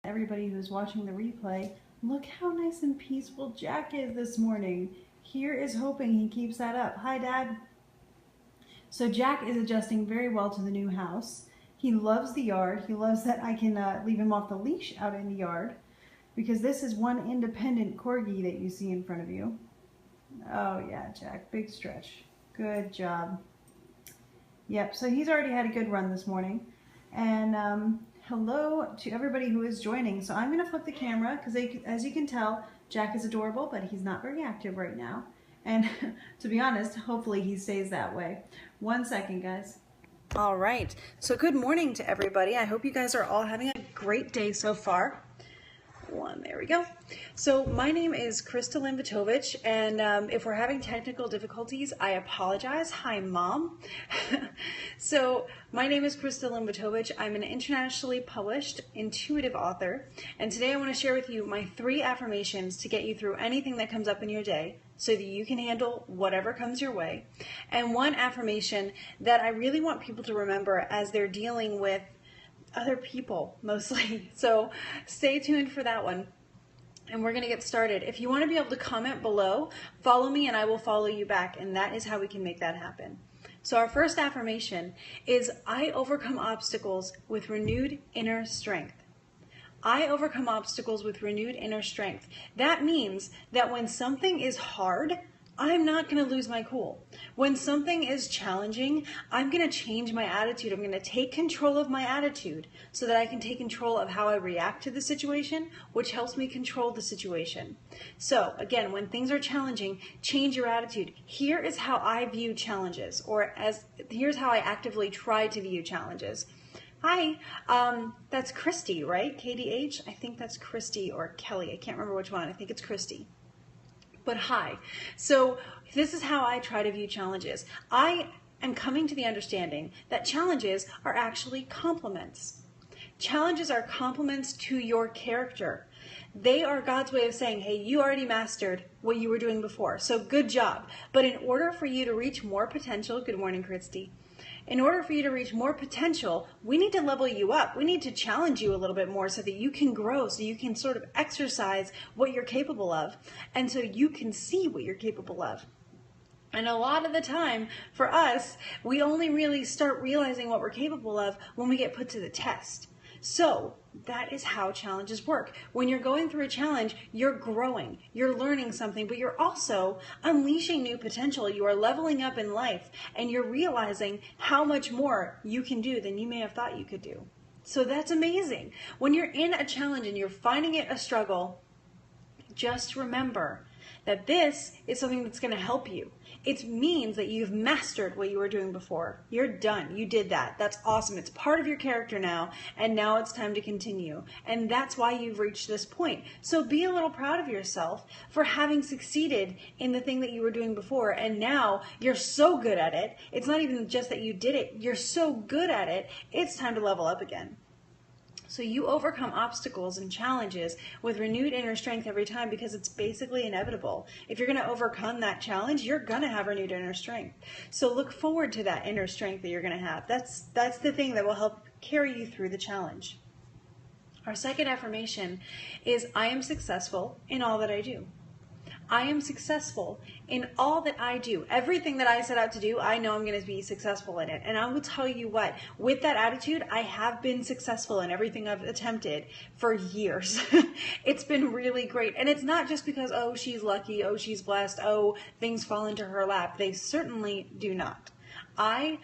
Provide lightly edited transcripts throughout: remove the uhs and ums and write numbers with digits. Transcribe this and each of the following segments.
Everybody who's watching the replay, look how nice and peaceful Jack is this morning. Here is hoping he keeps that up. Hi, Dad. So Jack is adjusting very well to the new house. He loves the yard. He loves that I can leave him off the leash out in the yard, because this is one independent corgi that you see in front of you. Oh yeah, Jack, big stretch. Good job. Yep, so he's already had a good run this morning. And hello to everybody who is joining. So I'm going to flip the camera because as you can tell, Jack is adorable, but he's not very active right now. And to be honest, hopefully he stays that way. 1 second, guys. All right, so good morning to everybody. I hope you guys are all having a great day so far. There we go. So my name is Krista Limbatovich, and if we're having technical difficulties, I apologize. Hi, Mom. So my name is Krista Limbatovich. I'm an internationally published intuitive author, and today I want to share with you my 3 affirmations to get you through anything that comes up in your day so that you can handle whatever comes your way, and 1 affirmation that I really want people to remember as they're dealing with other people mostly. So stay tuned for that one. And we're going to get started. If you want to be able to comment below, follow me and I will follow you back. And that is how we can make that happen. So our first affirmation is, I overcome obstacles with renewed inner strength. I overcome obstacles with renewed inner strength. That means that when something is hard, I'm not going to lose my cool. When something is challenging, I'm going to change my attitude. I'm going to take control of my attitude so that I can take control of how I react to the situation, which helps me control the situation. So again, when things are challenging, change your attitude. Here is how I view challenges, or here's how I actively try to view challenges. Hi, that's Christy, right? KDH? I think that's Christy or Kelly. I can't remember which one. I think it's Christy. But hi. So this is how I try to view challenges. I am coming to the understanding that challenges are actually compliments. Challenges are compliments to your character. They are God's way of saying, hey, you already mastered what you were doing before, so good job. But in order for you to reach more potential, good morning, Christy. In order for you to reach more potential, we need to level you up. We need to challenge you a little bit more so that you can grow, so you can sort of exercise what you're capable of, and so you can see what you're capable of. And a lot of the time, for us, we only really start realizing what we're capable of when we get put to the test. So that is how challenges work. When you're going through a challenge, you're growing, you're learning something, but you're also unleashing new potential. You are leveling up in life, and you're realizing how much more you can do than you may have thought you could do. So that's amazing. When you're in a challenge and you're finding it a struggle, just remember that this is something that's going to help you. It means that you've mastered what you were doing before. You're done. You did that. That's awesome. It's part of your character now, and now it's time to continue. And that's why you've reached this point. So be a little proud of yourself for having succeeded in the thing that you were doing before, and now you're so good at it. It's not even just that you did it. You're so good at it, it's time to level up again. So you overcome obstacles and challenges with renewed inner strength every time, because it's basically inevitable. If you're going to overcome that challenge, you're going to have renewed inner strength. So look forward to that inner strength that you're going to have. That's the thing that will help carry you through the challenge. Our second affirmation is, I am successful in all that I do. I am successful in all that I do. Everything that I set out to do, I know I'm going to be successful in it. And I will tell you what, with that attitude, I have been successful in everything I've attempted for years. It's been really great. And it's not just because, oh, she's lucky, oh, she's blessed, oh, things fall into her lap. They certainly do not. I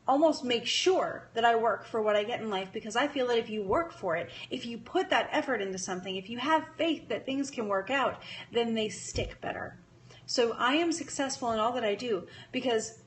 almost make sure that I work for what I get in life, because I feel that if you work for it, if you put that effort into something, if you have faith that things can work out, then they stick better. So I am successful in all that I do because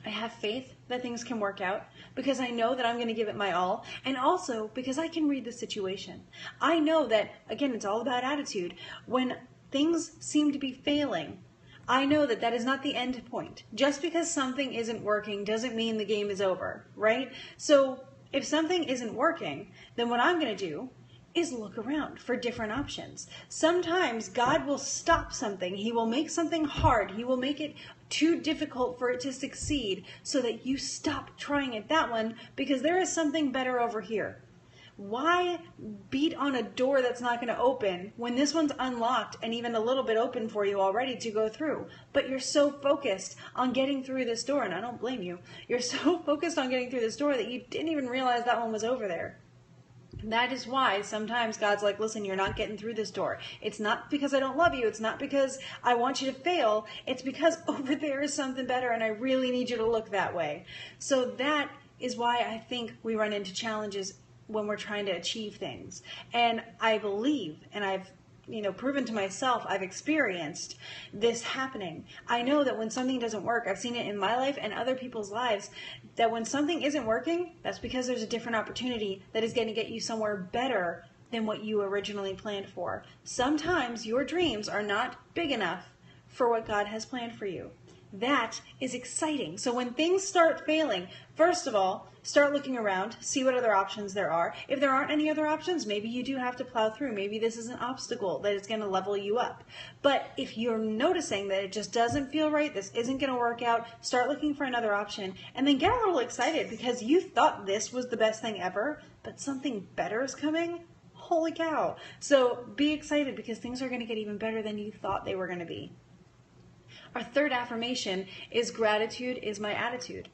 I have faith that things can work out, because I know that I'm going to give it my all, and also because I can read the situation. I know that, again, it's all about attitude. When things seem to be failing, I know that that is not the end point. Just because something isn't working doesn't mean the game is over, right? So if something isn't working, then what I'm going to do is look around for different options. Sometimes God will stop something. He will make something hard. He will make it too difficult for it to succeed so that you stop trying at that one, because there is something better over here. Why beat on a door that's not going to open when this one's unlocked and even a little bit open for you already to go through? But you're so focused on getting through this door, and I don't blame you. You're so focused on getting through this door that you didn't even realize that one was over there. That is why sometimes God's like, listen, you're not getting through this door. It's not because I don't love you. It's not because I want you to fail. It's because over there is something better and I really need you to look that way. So that is why I think we run into challenges when we're trying to achieve things. And I believe, and I've proven to myself, I've experienced this happening. I know that when something doesn't work, I've seen it in my life and other people's lives, that when something isn't working, that's because there's a different opportunity that is going to get you somewhere better than what you originally planned for. Sometimes your dreams are not big enough for what God has planned for you. That is exciting. So when things start failing, first of all, start looking around, see what other options there are. If there aren't any other options, maybe you do have to plow through. Maybe this is an obstacle that is going to level you up. But if you're noticing that it just doesn't feel right, this isn't going to work out, start looking for another option, and then get a little excited because you thought this was the best thing ever, but something better is coming. Holy cow. So be excited because things are going to get even better than you thought they were going to be. Our third affirmation is gratitude is my attitude.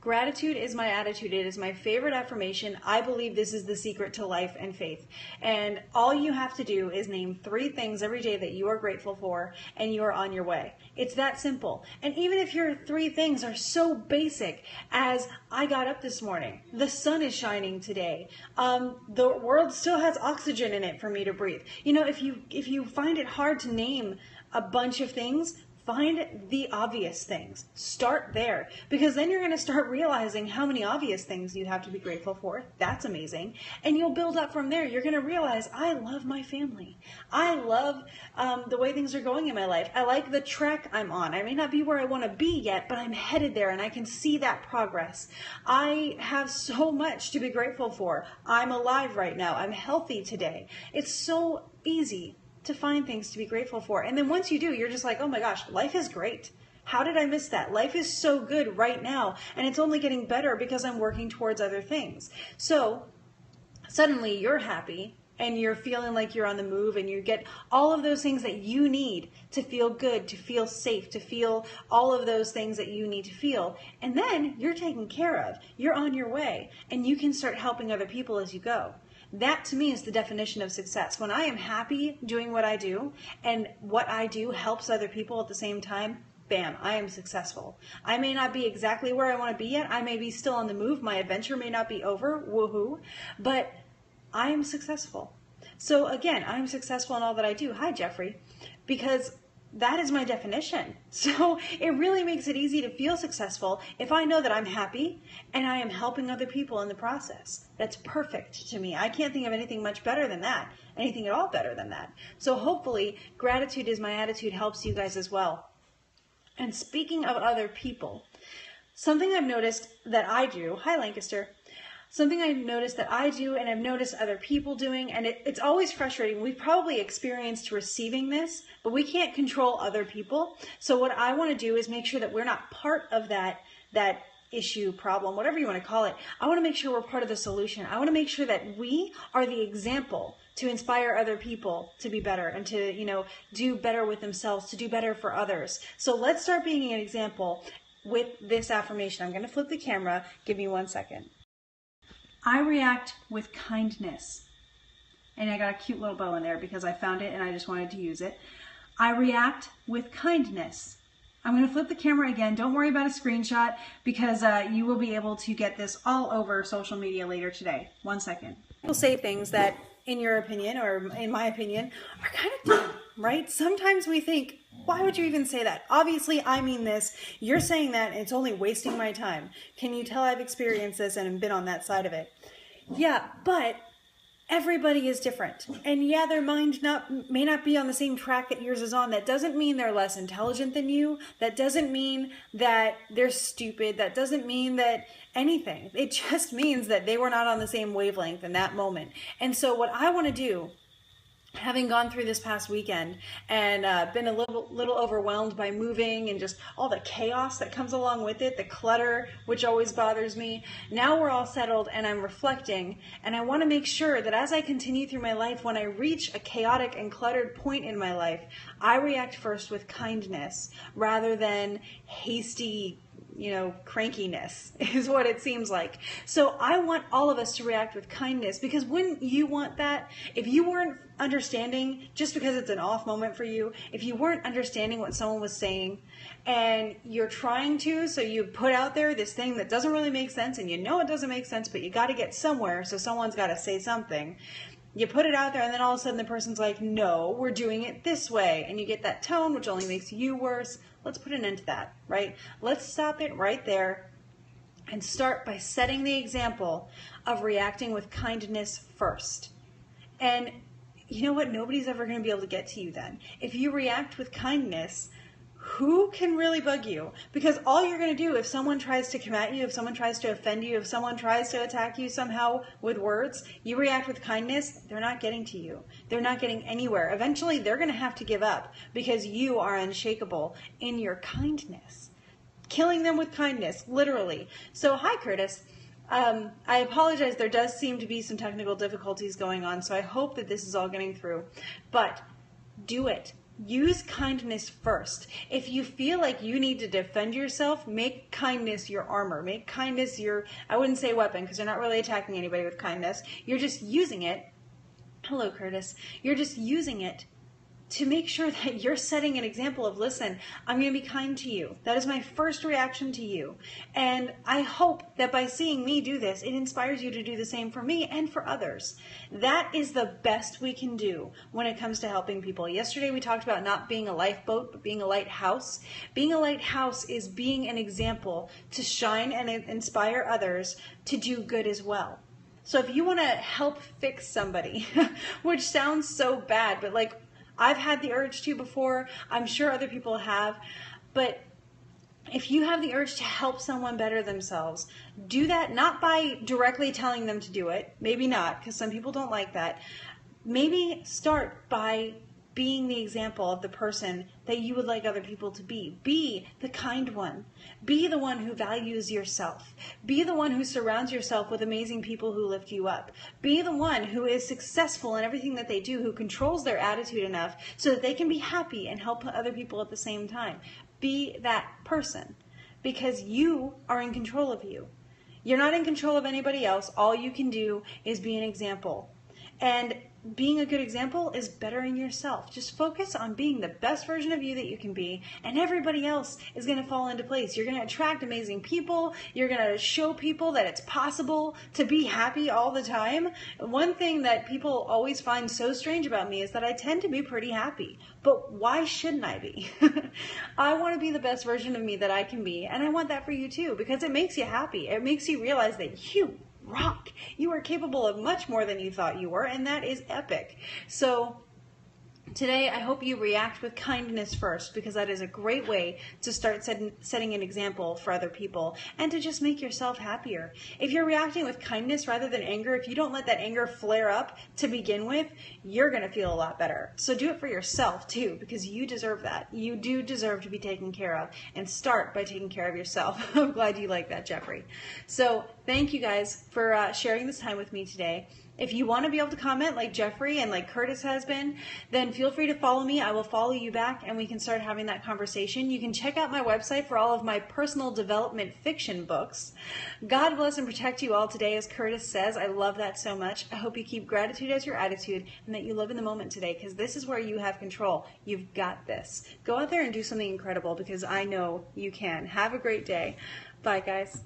Gratitude is my attitude. It is my favorite affirmation. I believe this is the secret to life and faith. And all you have to do is name 3 things every day that you are grateful for, and you are on your way. It's that simple. And even if your 3 things are so basic as I got up this morning, the sun is shining today, the world still has oxygen in it for me to breathe. If you find it hard to name a bunch of things, find the obvious things. Start there, because then you're going to start realizing how many obvious things you have to be grateful for. That's amazing. And you'll build up from there. You're going to realize, I love my family. I love the way things are going in my life. I like the track I'm on. I may not be where I want to be yet, but I'm headed there and I can see that progress. I have so much to be grateful for. I'm alive right now. I'm healthy today. It's so easy to find things to be grateful for. And then once you do, you're just like, oh my gosh, life is great. How did I miss that? Life is so good right now, and it's only getting better because I'm working towards other things. So suddenly you're happy and you're feeling like you're on the move, and you get all of those things that you need to feel good, to feel safe, to feel all of those things that you need to feel. And then you're taken care of. You're on your way, and you can start helping other people as you go. That to me is the definition of success. When I am happy doing what I do, and what I do helps other people at the same time, bam, I am successful. I may not be exactly where I want to be yet. I may be still on the move. My adventure may not be over. Woohoo. But I am successful. So again, I'm successful in all that I do. Hi, Jeffrey. Because that is my definition. So it really makes it easy to feel successful if I know that I'm happy and I am helping other people in the process. That's perfect to me. I can't think of anything much better than that, anything at all better than that. So hopefully, gratitude is my attitude helps you guys as well. And speaking of other people, something I've noticed that I do, hi Lancaster, something I've noticed that I do and I've noticed other people doing, and it's always frustrating. We've probably experienced receiving this, but we can't control other people. So what I want to do is make sure that we're not part of that issue, problem, whatever you want to call it. I want to make sure we're part of the solution. I want to make sure that we are the example to inspire other people to be better and to, do better with themselves, to do better for others. So let's start being an example with this affirmation. I'm going to flip the camera. Give me 1 second. I react with kindness. And I got a cute little bow in there because I found it and I just wanted to use it. I react with kindness. I'm going to flip the camera again. Don't worry about a screenshot because you will be able to get this all over social media later today. 1 second. People say things that, in your opinion, or in my opinion, are kind of dumb, right? Sometimes we think, why would you even say that? Obviously, I mean this. You're saying that, and it's only wasting my time. Can you tell I've experienced this and been on that side of it? Yeah, but everybody is different. And yeah, their mind may not be on the same track that yours is on. That doesn't mean they're less intelligent than you. That doesn't mean that they're stupid. That doesn't mean that anything. It just means that they were not on the same wavelength in that moment. And so what I want to do having gone through this past weekend and been a little overwhelmed by moving and just all the chaos that comes along with it, the clutter, which always bothers me. Now we're all settled and I'm reflecting, and I want to make sure that as I continue through my life, when I reach a chaotic and cluttered point in my life, I react first with kindness rather than hasty, crankiness is what it seems like. So I want all of us to react with kindness, because when you want that, if you weren't understanding, just because it's an off moment for you, if you weren't understanding what someone was saying and you're trying to, so you put out there this thing that doesn't really make sense, and it doesn't make sense, but you got to get somewhere, so someone's got to say something. You put it out there, and then all of a sudden the person's like, no, we're doing it this way. And you get that tone, which only makes you worse. Let's put an end to that, right? Let's stop it right there and start by setting the example of reacting with kindness first. And you know what? Nobody's ever going to be able to get to you then. If you react with kindness, who can really bug you? Because all you're going to do, if someone tries to come at you, if someone tries to offend you, if someone tries to attack you somehow with words, you react with kindness, they're not getting to you. They're not getting anywhere. Eventually, they're going to have to give up because you are unshakable in your kindness. Killing them with kindness, literally. So, hi, Curtis. I apologize. There does seem to be some technical difficulties going on, so I hope that this is all getting through. But do it. Use kindness first. If you feel like you need to defend yourself, make kindness your armor. Make kindness your, I wouldn't say weapon, because you're not really attacking anybody with kindness. You're just using it. Hello, Curtis. You're just using it to make sure that you're setting an example of, listen, I'm going to be kind to you. That is my first reaction to you. And I hope that by seeing me do this, it inspires you to do the same for me and for others. That is the best we can do when it comes to helping people. Yesterday we talked about not being a lifeboat, but being a lighthouse. Being a lighthouse is being an example to shine and inspire others to do good as well. So if you want to help fix somebody, which sounds so bad, but like, I've had the urge to before. I'm sure other people have. But if you have the urge to help someone better themselves, do that not by directly telling them to do it. Maybe not, because some people don't like that. Maybe start by being the example of the person that you would like other people to be. Be the kind one. Be the one who values yourself. Be the one who surrounds yourself with amazing people who lift you up. Be the one who is successful in everything that they do, who controls their attitude enough so that they can be happy and help other people at the same time. Be that person, because you are in control of you. You're not in control of anybody else. All you can do is be an example. And being a good example is bettering yourself. Just focus on being the best version of you that you can be, and everybody else is going to fall into place. You're going to attract amazing people. You're going to show people that it's possible to be happy all the time. One thing that people always find so strange about me is that I tend to be pretty happy. But why shouldn't I be? I want to be the best version of me that I can be, and I want that for you too, because it makes you happy. It makes you realize that you rock. You are capable of much more than you thought you were, and that is epic. So today, I hope you react with kindness first, because that is a great way to start setting an example for other people and to just make yourself happier. If you're reacting with kindness rather than anger, if you don't let that anger flare up to begin with, you're going to feel a lot better. So do it for yourself too, because you deserve that. You do deserve to be taken care of, and start by taking care of yourself. I'm glad you like that, Jeffrey. So thank you guys for sharing this time with me today. If you want to be able to comment like Jeffrey and like Curtis has been, then feel free to follow me. I will follow you back, and we can start having that conversation. You can check out my website for all of my personal development fiction books. God bless and protect you all today, as Curtis says. I love that so much. I hope you keep gratitude as your attitude, and that you live in the moment today, because this is where you have control. You've got this. Go out there and do something incredible, because I know you can. Have a great day. Bye, guys.